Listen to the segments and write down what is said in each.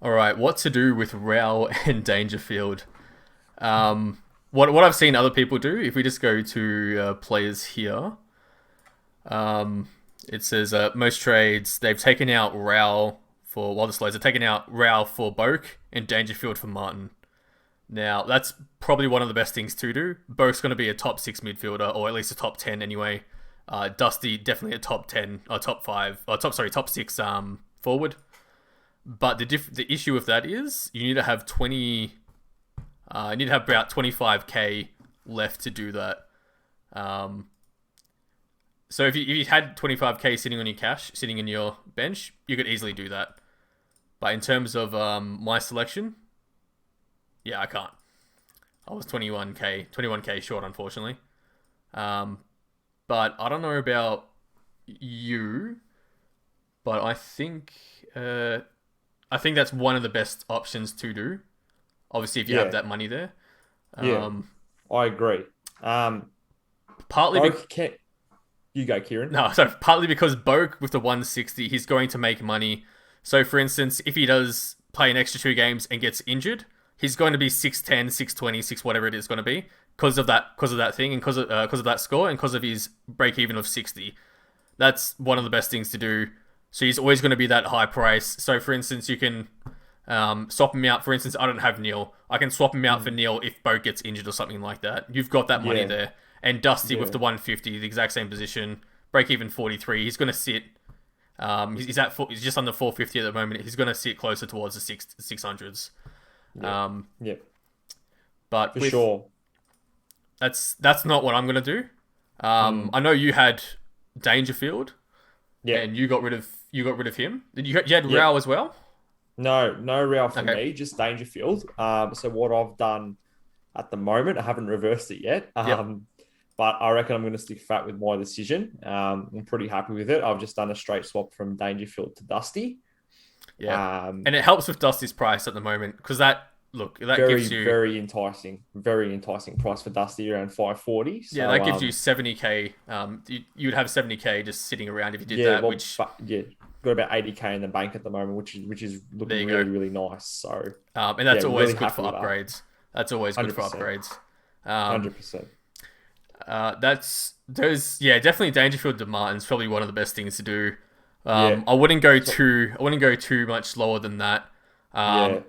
All right, what to do with Rowell and Dangerfield? What I've seen other people do. If we just go to players here, it says most trades they've taken out Rowell for while this loads. They're taking out Rowell for Boak and Dangerfield for Martin. Now that's probably one of the best things to do. Boak's going to be a top six midfielder, or at least a top 10 anyway. Dusty definitely a top 10 or top five or top six forward. But the issue with that is you need to have 20. You need to have about 25k left to do that. Um, so if you had 25k sitting on your cash, sitting in your bench, you could easily do that. But in terms of my selection, yeah, I can't. I was 21k short, unfortunately. Um, but I don't know about you, but I think that's one of the best options to do. Obviously, if you have Yeah, that money there. yeah, Um, I agree. partly be- Both can you go, Kieran? no, so partly because Boak with the 160, he's going to make money. So, for instance, if he does play an extra two games and gets injured, he's going to be 610, 620, 6 whatever it is going to be because of that thing and because of that score and because of his break even of 60. That's one of the best things to do. So he's always going to be that high price. So, for instance, you can swap him out. For instance, I don't have Neil. I can swap him out for Mm, Neil if Boat gets injured or something like that. You've got that money yeah, there. And Dusty with yeah, the 150, the exact same position, break even 43. He's going to sit. He's just under 450 at the moment. He's going to sit closer towards the 600s. yeah, Um, yeah, but for with sure. that's not what I'm going to do. Mm, I know you had Dangerfield, yeah, and you got rid of him. You had yeah. Rao as well. No rail for Okay. me, just Dangerfield. So what I've done at the moment, I haven't reversed it yet. Yep. But I reckon I'm going to stick fat with my decision. I'm pretty happy with it. I've just done a straight swap from Dangerfield to Dusty. Yeah. Um, And it helps with Dusty's price at the moment because that very, gives you very enticing price for Dusty around 540. yeah So that gives you 70k. You'd have 70k just sitting around if you did yeah, that. well, Which but yeah, got about 80k in the bank at the moment, which is there looking you go. really, really nice. So And yeah, that's always really good happy for with that. upgrades. That's always good for 100%. upgrades. Um, 100%. that's there's yeah definitely Dangerfield to Martin's probably one of the best things to do. Yeah. So I wouldn't go too much lower than that. yeah.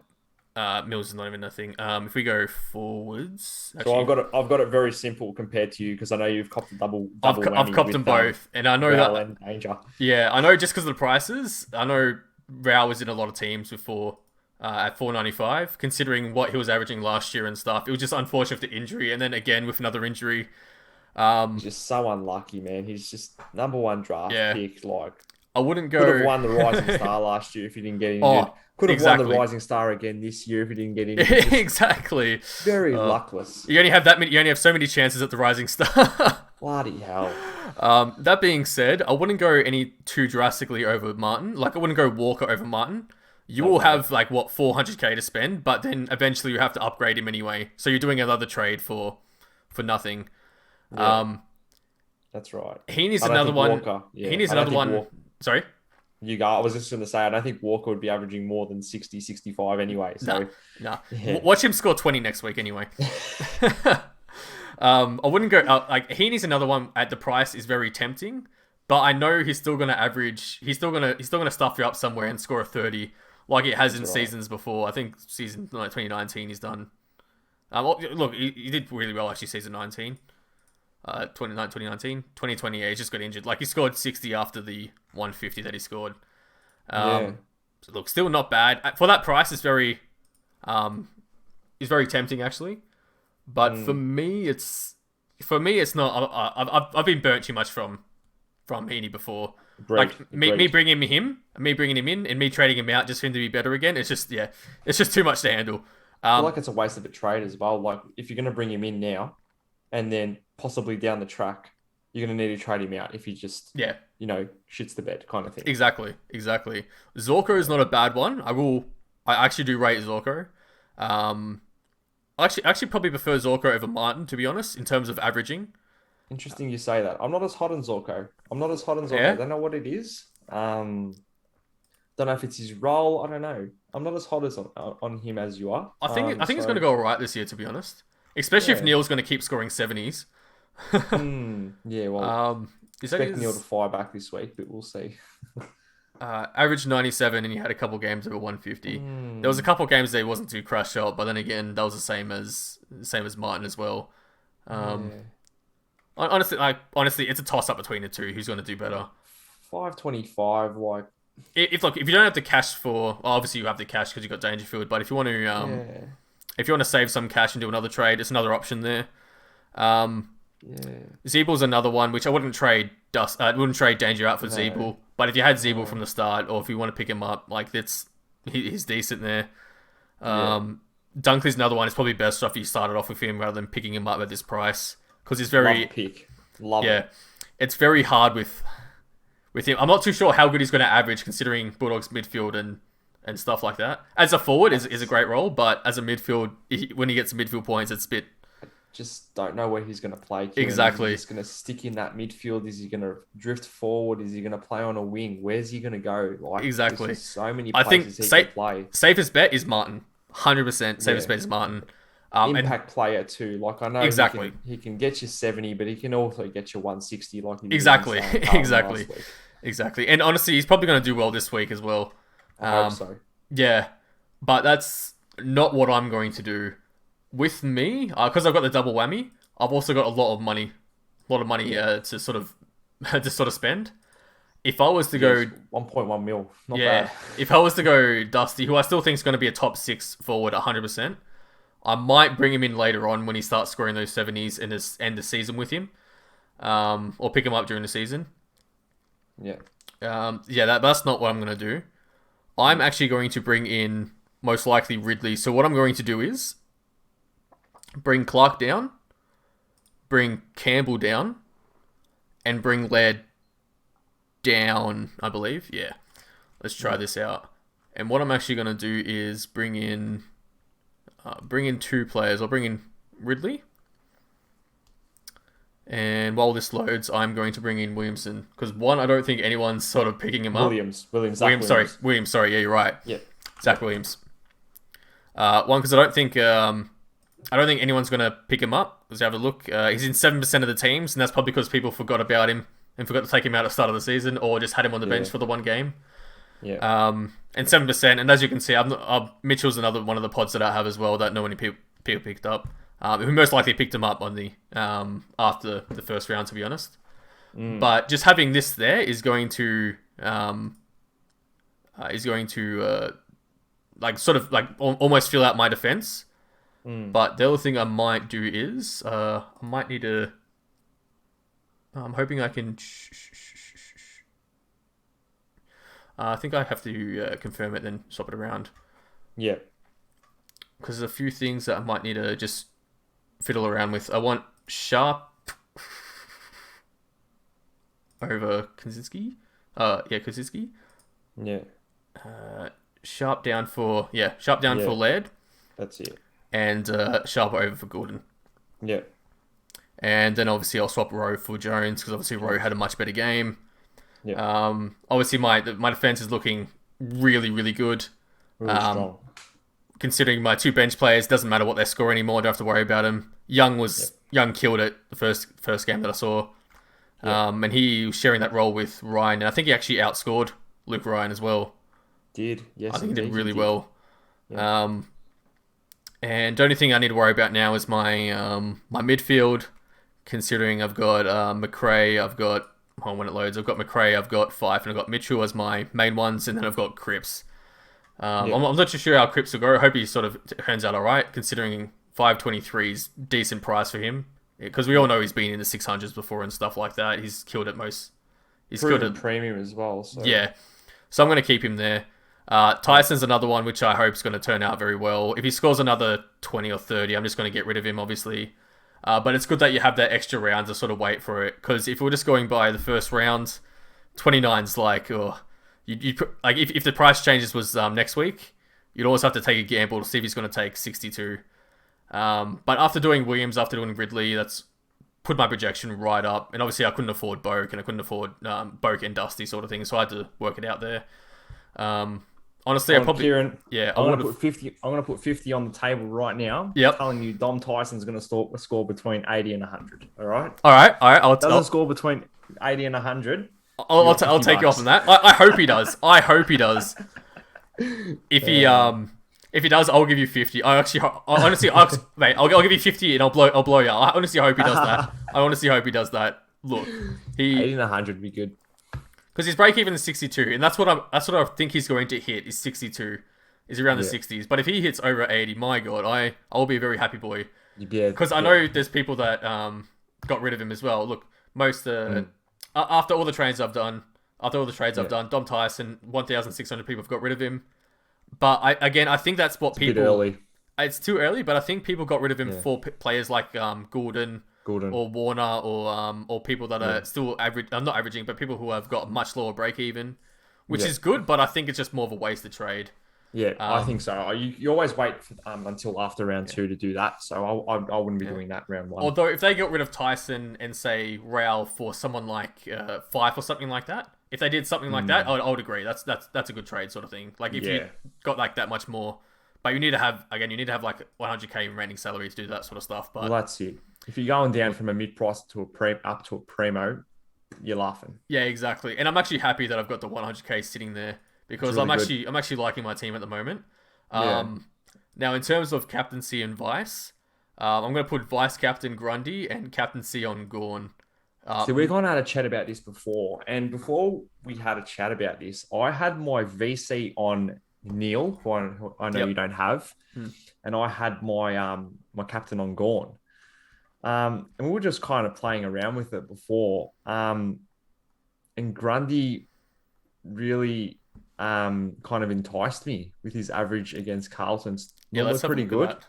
Um, Mills is not even a thing. If we go forwards, So actually, I've got it very simple compared to you because I know you've copped a double I've whammy copped them with both, and I know Rowell that and Danger. yeah, I know just because of the prices. I know Rao was in a lot of teams before at 495, considering what he was averaging last year and stuff. It was just unfortunate with the injury, and then again with another injury. He's Um, just so unlucky, man. He's just number one draft yeah, pick. Like I wouldn't could have go. won the Rising Star last year if he didn't get injured. Oh, Could have won the exactly, Rising Star again this year if he didn't get injured. Just exactly. very Uh, luckless. you only have that many. You only have so many chances at the Rising Star. Bloody hell. That being said, I wouldn't go any too drastically over Martin. Like I wouldn't go Walker over Martin. You No will way. have like what 400k to spend, but then eventually you have to upgrade him anyway. So you're doing another trade for nothing. Yeah, Um, that's right. he needs I don't another think one. Walker. He Yeah, needs I don't another think one. Walker. Sorry, You go. I was just going to say, I don't think Walker would be averaging more than 60, 65 anyway. nah, So, nah. yeah. Watch him score 20 next week anyway. I wouldn't go like he needs another one at the price is very tempting, but I know he's still gonna average. He's still gonna stuff you up somewhere and score a 30 like it has That's in right. seasons before. I think season like 2019 he's done. Look, he did really well actually season 19. 2019, 2020, yeah, he just got injured. Like he scored 60 after the 150 that he scored. Yeah. Um, so look, still not bad for that price. Um, it's very tempting actually. But Mm. for me, it's not. I've been burnt too much from Heaney before. Agreed. Like me Agreed. bringing him in, and me trading him out just for him to be better again. It's just yeah, it's just too much to handle. I feel Um, like it's a waste of a trade as well. Like if you're going to bring him in now and then possibly down the track, you're going to need to trade him out if he just, yeah, shits the bed kind of thing. exactly. Zorko is not a bad one. I actually do rate Zorko. Um, I actually probably prefer Zorko over Martin to be honest in terms of averaging. Interesting you say that. I'm not as hot on Zorko. I'm not as hot on Zorko. I Yeah, don't know what it is. Don't know if it's his role. I don't know. I'm not as hot as on him as you are. I think he's going to So go alright this year, to be honest. Especially if yeah. Neil's going to keep scoring 70s. Yeah. Well, um, is that expect Neil to his fire back this week, but we'll see. average 97 and he had a couple games over 150. There was a Hmm. couple games that he wasn't too crushed up, but then again, that was the same as Martin as well. Um, Yeah. honestly, it's a toss up between the two. Who's going to do better? 525. Like, If you don't have the cash for, well, obviously you have the cash because you got Dangerfield, but yeah. if you want to save some cash and do another trade, it's another option there. Um, Yeah. Zeebel's another one which I wouldn't trade wouldn't trade Danger out for No. Zeeble. But if you had Zeeble No. from the start, or if you want to pick him up, like he's decent there. Yeah. Dunkley's another one. It's probably best off you started off with him rather than picking him up at this price because he's Love the very pick. Love yeah. it. It's very hard with him. I'm not too sure how good he's going to average considering Bulldogs midfield and stuff like that. As a forward is a great role, but as a midfield, when he gets midfield points, it's a bit Just don't know where he's going to play. Kieran. exactly. Is he just going to stick in that midfield? Is he going to drift forward? Is he going to play on a wing? Where's he going to go? Like, Exactly. there's just so many I think places he can play. safest bet is Martin. 100% safest Yeah. bet is Martin. And Impact player too. Like, I know exactly, he can get you 70, but he can also get you 160 like he did exactly, against, Carlton exactly, last week. exactly. And honestly, he's probably going to do well this week as well. I hope so. Yeah, but that's not what I'm going to do. With me, because I've got the double whammy, I've also got a lot of money, to sort of spend. If I was to go, Yes, 1.1 mil. Not yeah, bad. if I was to go Dusty, who I still think is going to be a top 6 forward, 100%, I might bring him in later on when he starts scoring those 70s and end the season with him, or pick him up during the season. Yeah. That's not what I'm going to do. I'm actually going to bring in most likely Ridley. So what I'm going to do is bring Clark down, bring Campbell down, and bring Laird down, I believe. Yeah. Let's try this out. And what I'm actually going to do is bring in 2 players. I'll bring in Ridley. And while this loads, I'm going to bring in Williamson. Because one, I don't think anyone's sort of picking him up. Williams, sorry. Yeah, you're right. Yeah. Zach Williams. One, because I don't think anyone's going to pick him up. Let's have a look. He's in 7% of the teams, and that's probably because people forgot about him and forgot to take him out at the start of the season, or just had him on the bench for the one game. Yeah. And 7%, and as you can see, Mitchell's another one of the pods that I have as well that not many people picked up. Who most likely picked him up on the after the first round, to be honest. But just having this there is going to almost fill out my defense. But the other thing I might do is I might need to. I'm hoping I can. I think I have to confirm it, then swap it around. Yeah. Because there's a few things that I might need to just fiddle around with. I want Sharp over Kaczynski. Kaczynski. Yeah. Sharp down for Laird. That's it. And Sharp over for Gordon. Yeah. And then obviously I'll swap Rowe for Jones because obviously Rowe had a much better game. Yeah. Obviously my defense is looking really, really good. Really strong. Considering my 2 bench players, doesn't matter what they score anymore. I don't have to worry about them. Young killed it the first game that I saw. And he was sharing that role with Ryan, and I think he actually outscored Luke Ryan as well. Yes, I think he did really did. well. Yeah. And the only thing I need to worry about now is my midfield. Considering I've got McRae, when it loads, I've got McRae, I've got Fife, and I've got Mitchell as my main ones, and then I've got Cripps. I'm not too sure how Cripps will go. I hope he sort of turns out alright, considering 523 is decent price for him. Because we all know he's been in the 600s before and stuff like that. He's killed it most. He's killed it premium as well. So. Yeah. So I'm going to keep him there. Tyson's another one which I hope is going to turn out very well. If he scores another 20 or 30, I'm just going to get rid of him, obviously. But it's good that you have that extra round to sort of wait for it. Because if we're just going by the first round, 29's like, if the price changes was next week, you'd always have to take a gamble to see if he's going to take 62. But after doing Williams, after doing Ridley, that's put my projection right up. And obviously I couldn't afford Boak, and I couldn't afford Boak and Dusty sort of thing, so I had to work it out there. Um, honestly, I On probably Kieran, yeah, I I'm would gonna have. put 50. I'm gonna put 50 on the table right now, Yep. telling you Dom Tyson's gonna score between 80 and 100. All right. All right. Doesn't score between 80 and 100. You got I'll 50 take you off bucks. on that. I hope he does. I hope he does. If he Uh, if he does, I'll give you 50. Honestly, mate, I'll give you 50 and I'll blow you. I honestly hope he does that. I honestly hope he does that. Look, 80 he and 100 would be good. because his break even is 62, and that's what I think he's going to hit is 62, is around the Yeah. 60s. But if he hits over 80, my god, I'll be a very happy boy. Yeah. Because I Yeah. know there's people that got rid of him as well. Look, most Mm, after all the trades I've done, yeah. Dom Tyson, 1,600 people have got rid of him. But I think that's what It's a bit people. early. It's too early, but I think people got rid of him Yeah. for players like Gordon Gordon. or Warner or people that Yeah. are still average. I'm not averaging, but people who have got much lower break even, which Yeah. is good. But I think it's just more of a waste to trade. Yeah, I think Um, so. You always wait for, until after round yeah. two to do that. So I wouldn't be Yeah. doing that round one. Although if they got rid of Tyson and say Rowell for someone like Fife or something like that, if they did something like that, Mm, I would agree. That's a good trade sort of thing. Like if you yeah. got like that much more, but you need to have like 100k remaining salary to do that sort of stuff. Well, But that's it. If you're going down from a mid price to a pre up to a primo, you're laughing. yeah, exactly. And I'm actually happy that I've got the 100k sitting there It's because really good. I'm actually liking my team at the moment. Yeah. Um, now in terms of captaincy and vice, I'm going to put vice captain Grundy and captaincy on Gorn. So we've kind of had a chat about this before, and before we had a chat about this, I had my VC on Neil, who I know Yep. you don't have, Hmm. and I had my captain on Gorn. And we were just kind of playing around with it before. And Grundy really kind of enticed me with his average against Carlton's Yeah, normally let's have a pretty look at good.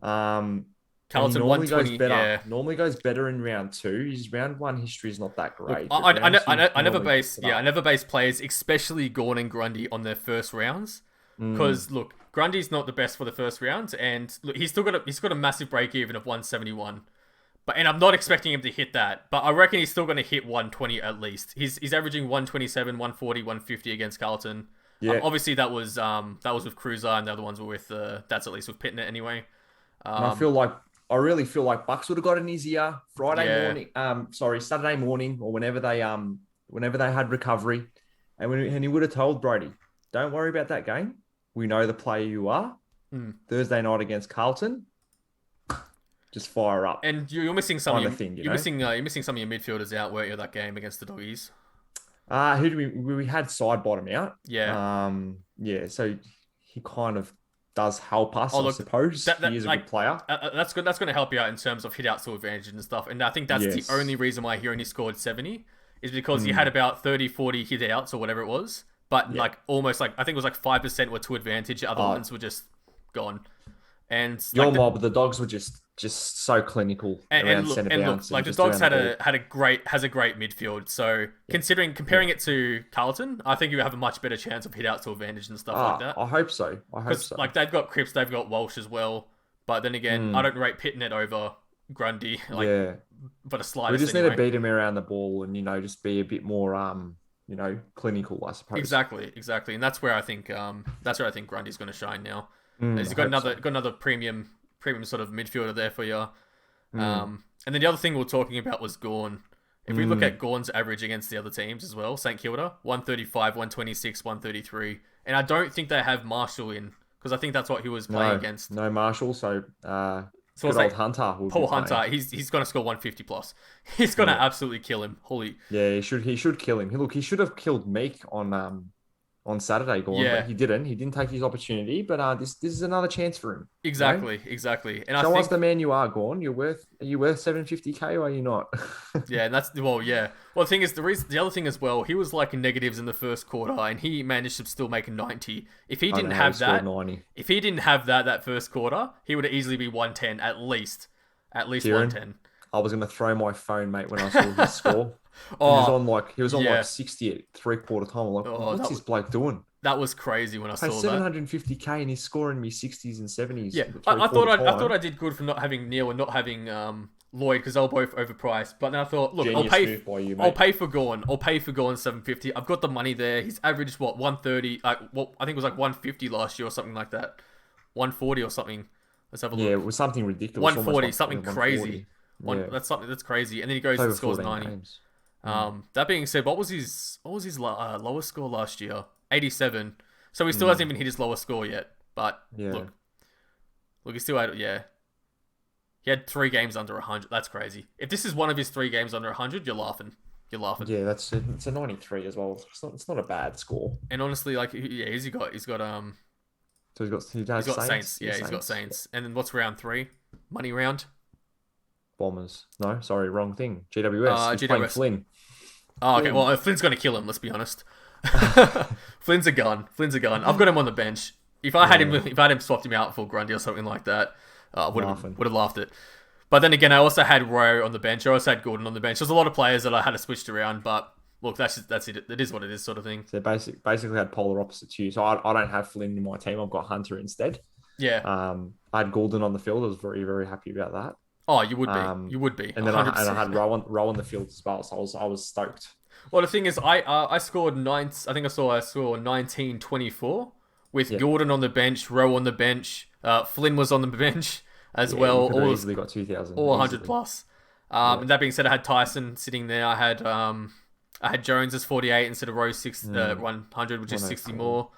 that. And he Carlton normally goes 120. better. Yeah. Normally goes better in round two. His round one history is not that Look, great, but round two he I never normally picks base it I up. never base players, especially Gorn and Grundy, on their first rounds. Mm, Because look, Grundy's not the best for the first round, and look, he's got a massive break even of 171. And I'm not expecting him to hit that, but I reckon he's still going to hit 120 at least. He's averaging 127, 140, 150 against Carlton. yeah, Obviously that was with Cruiser, and the other ones were with that's at least with Pitnet anyway. and Um, I really feel like Bucks would have got an easier Friday yeah, morning. Sorry, Saturday morning or whenever they had recovery, and he would have told Brody, "Don't worry about that game. We know the player you are. hmm. Thursday night against Carlton, just fire up." And you're missing some of Kind your of thing, you're missing some of your midfielders out, weren't you, that game against the Doggies? Who do we had side bottom out? Yeah. Yeah, so he kind of does help us, Oh I look, suppose. that He is a like good player. that's good. That's going to help you out in terms of hit out to advantage and stuff. And I think that's the Yes. only reason why he only scored 70 is because he had Mm, about 30, 40 hit outs or whatever it was. But yeah. like almost like I think it was like 5% were to advantage. The other Uh, ones were just gone. And your like mob, the dogs were just so clinical around centre bounce and like the just Dogs around the ball. had a great has a great midfield. So Yeah. comparing it to Carlton, I think you have a much better chance of hit outs to advantage and stuff like that. I hope so. I hope Because so. like they've got Cripps, they've got Walsh as well. But then again, I Mm, don't rate Pitnet over Grundy, like yeah. but a We slightest just need to anyway. beat him around the ball and just be a bit more clinical, I suppose. Exactly, and that's where I think Grundy's going to shine now. I He's hope so. got another premium sort of midfielder there for you. Mm, And then the other thing we are talking about was Gorn. If we look mm. at Gorn's average against the other teams as well, St Kilda 135, 126, 133, and I don't think they have Marshall in because I think that's what he was playing No, against. no Marshall. So So good it's old like Hunter will be Paul playing. Hunter, he's going to score 150 plus. He's going to Yeah. absolutely kill him. Holy Yeah, he should kill him. He should have killed Meek on Saturday, Gorn, but yeah, he didn't. He didn't take his opportunity. But this is another chance for him. exactly. And I Show us think the man you are, Gorn. Are you worth 750k or are you not? yeah, and that's well, yeah. Well, the thing is, the other thing as well, he was like in negatives in the first quarter, and he managed to still make a 90. If he I didn't know how he have scored that, 90. if he didn't have that first quarter, he would easily be 110 at least Kieran, 110. I was gonna throw my phone, mate, when I saw his score. Oh, He was on yeah. like 60 at 3/4 time. I'm like, Oh, what's this bloke doing? that was crazy when I Pay saw that. 750k and he's scoring me 60s and 70s Yeah, at I thought 3/4 I thought time. I did good for not having Neil and not having Lloyd because they were both overpriced. But then I thought, look, Genius move by you, I'll mate. pay for Gorn. I'll pay for Gorn 750. I've got the money there. He's averaged what 130. Well, I think it was like 150 last year or something like that. 140 or something. Let's have a Yeah, look. it was something ridiculous. Almost 140, like something 140. crazy. Yeah, That's something that's crazy. And then he goes it's and over scores 14 90. games. Mm. That being said, what was his lowest score last year? 87. So he still Mm. hasn't even hit his lowest score yet. But Yeah. look, he still had yeah. He had 3 games under 100. That's crazy. If this is one of his 3 games under 100, you're laughing. You're laughing. Yeah, that's it. It's a 93 as well. It's not a bad score. And honestly, like yeah, he's got So he he's has got Saints. Saints. Yeah, he's got Saints. And then what's round 3? Money round. Bombers. No, sorry, wrong thing. GWS. He's playing GWS. Flynn. Oh, okay. Flynn. Well, Flynn's gonna kill him. Let's be honest. Flynn's a gun. Flynn's a gun. I've got him on the bench. If I had him swapped him out for Grundy or something like that, I would have laughed it. But then again, I also had Rowe on the bench. I also had Gordon on the bench. There's a lot of players that I had to switch around, but look, that's it. It is what it is, sort of thing. So basically had polar opposites to you. So I don't have Flynn in my team. I've got Hunter instead. Yeah. I had Golden on the field. I was very, very happy about that. Oh, you would be. You would be. And then I had Row on the field as well. So I was stoked. Well, the thing is, I scored 9. I think I scored 19-24 with Gordon on the bench, Rowe on the bench. Flynn was on the bench as well. You could have easily got 2,000. All 100 plus. And that being said, I had Tyson sitting there. I had Jones as 48 instead of Rose 100, which is 60 more.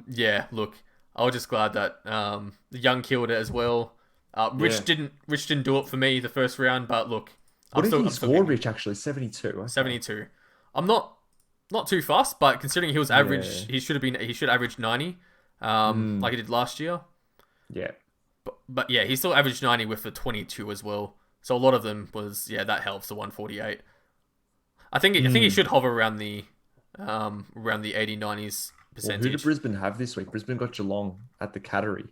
Yeah, look, I was just glad that the young killed it as well. Rich didn't do it for me the first round, but look, what did he score, Rich? Actually, 72. Okay. 72. I'm not too fast, but considering he was average, he should average 90, like he did last year. Yeah. But yeah, he still averaged 90 with the 22 as well. So a lot of them was that helps the 148. I think he should hover around the 80-90s percentage. Well, who did Brisbane have this week? Brisbane got Geelong at the Cattery.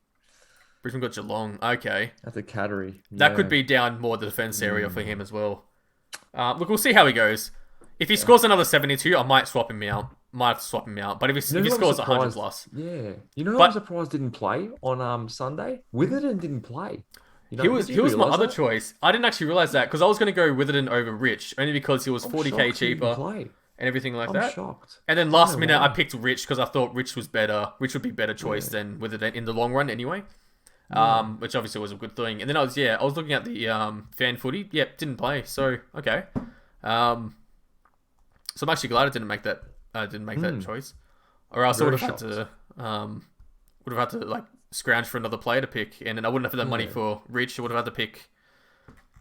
Brisbane got Geelong. Okay. At the Cattery. That could be down more the defense area for him as well. Look, we'll see how he goes. If he scores another 72, I might swap him out. But if he scores 100 plus. Yeah. I'm surprised didn't play on Sunday? Witherden didn't play. He was my other choice. I didn't actually realize that because I was going to go Witherden over Rich only because he was 40k cheaper and everything like that. I'm shocked. And then last minute I picked Rich because I thought Rich was better. Rich would be better choice than Witherden in the long run anyway. Which obviously was a good thing. And then I was looking at the fan footy. Yep, didn't play. So okay. So I'm actually glad I didn't make that. Choice, or else I would have had to like scrounge for another player to pick, and then I wouldn't have had that money for Rich. I would have had to pick.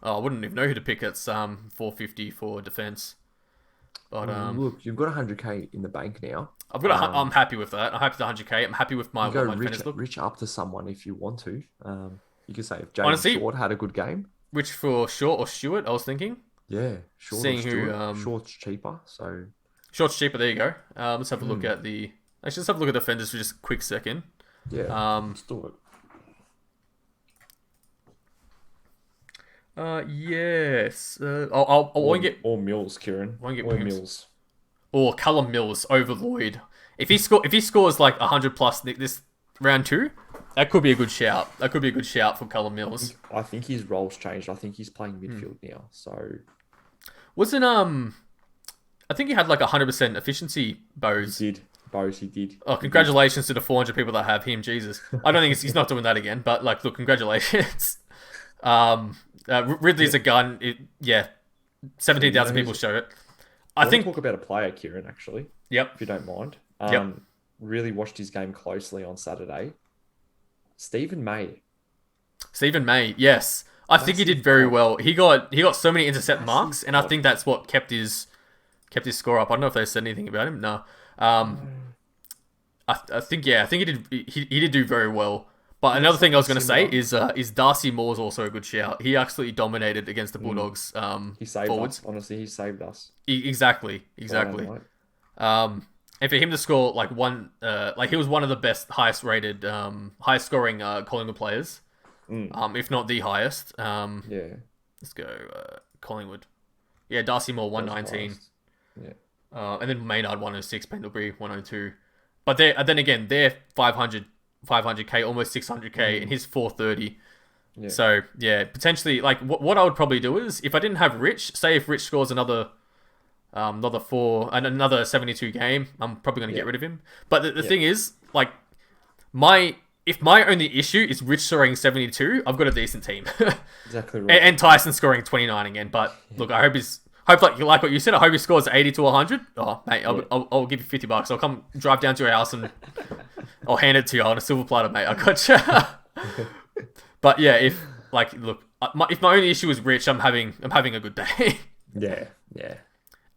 I wouldn't even know who to pick at 450 for defense. But look, you've got 100k in the bank now. I'm happy with that. I'm happy with the 100k. I'm happy with my Rich up to someone if you want to. You could say if James Short had a good game. Rich for Short or Stewart, I was thinking. Yeah, Short. Seeing who Short's cheaper, so Short's cheaper. There you go. Let's have a look at let's have a look at defenders for just a quick second. Yeah. Let's do it. Yes. I won't get or Mills, Kieran. Won't get Mills. Or Callum Mills over Lloyd. If he scores like 100 plus this round 2, that could be a good shout. That could be a good shout for Callum Mills. I think his role's changed. I think he's playing midfield now. So wasn't I think he had like 100% efficiency, Bose. He did. Oh, congratulations to the 400 people that have him. Jesus, I don't think he's not doing that again. But like, look, congratulations. Ridley's a gun. 17,000 people show it. I think talk about a player, Kieran. Actually, yep. If you don't mind, really watched his game closely on Saturday. Stephen May, yes, I think he did very well. He got so many intercept marks, and I think that's what kept his score up. I don't know if they said anything about him. No, I think he did. He did do very well. But another thing I was going to say is Darcy Moore's also a good shout. He absolutely dominated against the Bulldogs. He saved forwards. us. Honestly, he saved us. Exactly. And for him to score like he was one of the best, highest scoring Collingwood players, if not the highest. Let's go Collingwood. Yeah, Darcy Moore 119. Yeah. And then Maynard 106, Pendlebury 102. But then again, they're 500k, almost 600k, and he's 430. Yeah. So yeah, potentially like what I would probably do is if I didn't have Rich, say if Rich scores another four and another 72 game, I'm probably going to Yeah. get rid of him. But the Yeah. thing is, like my if my only issue is Rich scoring 72, I've got a decent team. Exactly right. And Tyson scoring 29 again. But look, I hope he's hope like what you said. I hope he scores 80 to 100. Oh mate, Yeah. I'll give you $50. I'll come drive down to your house and I'll hand it to you on a silver platter, mate. I got you. But yeah, if like look, if my only issue is Rich, I'm having a good day. Yeah. Yeah.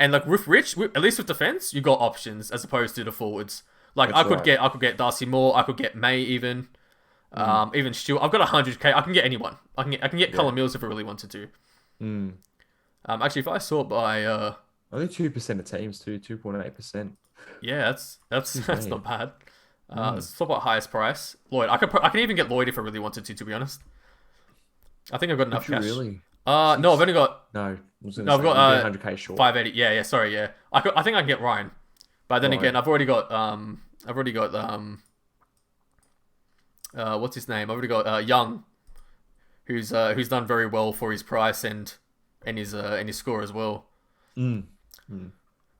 And like with Rich, at least with defense, you got options as opposed to the forwards. Like That's right. I could get Darcy Moore, I could get May even, even Stewart. I've got 100k. I can get anyone. I can get Yeah. Cullen Mills if I really wanted to. Mm. Actually, if I sort by Only 2% of teams too. 2.8%. yeah, that's Excuse that's me. not bad. Mm. Sort by highest price. Lloyd, I can even get Lloyd if I really wanted to. To be honest, I think I've got enough Would you cash. really? No, I've Six? only got No, I was going no, to I've say you'd be got 100k short. 580. Yeah, yeah. Sorry, yeah. I think I can get Ryan, but then Right. again, what's his name? I've already got Young, who's done very well for his price and his score as well. Mm. Mm.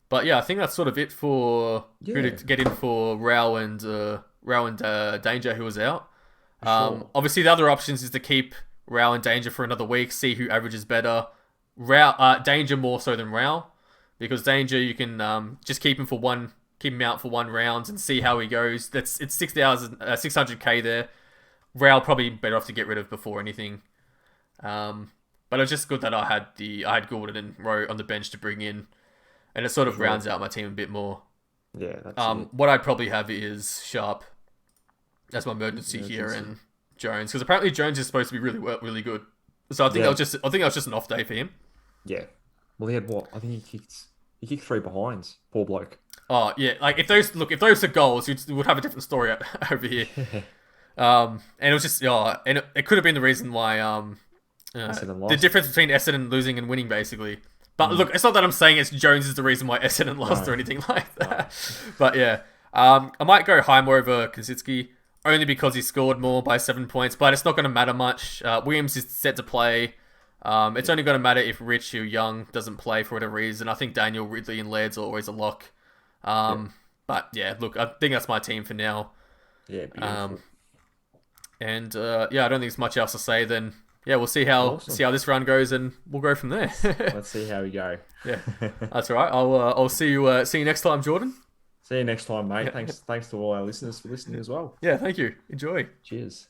But yeah, I think that's sort of it for who to Yeah, get in for Rowell and Danger, who was out. for sure. Obviously, the other options is to keep Rowell and Danger for another week, see who averages better. Danger more so than Rowell, because Danger you can just keep him out for one round and see how he goes. It's 600k there. Rowell probably better off to get rid of before anything. But it was just good that I had Gordon and Rowe on the bench to bring in, and it sort For of sure. rounds out my team a bit more. Yeah, that's it. What I'd probably have is Sharp as my emergency here Emergency. and Jones, because apparently Jones is supposed to be really good. So I think Yeah. that was just an off day for him. Yeah. Well, he had what? I think he kicked three behinds. Poor bloke. Oh yeah, like if those are goals, you would have a different story over here. And it was just and it could have been the reason why Essendon the lost. difference between Essendon losing and winning basically. But Mm. look, it's not that I'm saying it's Jones is the reason why Essendon lost No. or anything like that. But yeah, I might go Highmore over Kaczynski only because he scored more by 7 points. But it's not going to matter much. Williams is set to play. It's only going to matter if Rich or Young doesn't play for whatever reason. I think Daniel, Ridley, and Laird's are always a lock. But yeah, look, I think that's my team for now. Yeah, beautiful. And yeah, I don't think there's much else to say. Then yeah, we'll see how Awesome. this round goes, and we'll go from there. Let's see how we go. Yeah, that's all right. I'll see you next time, Jordan. See you next time, mate. Yeah. Thanks to all our listeners for listening as well. Yeah, thank you. Enjoy. Cheers.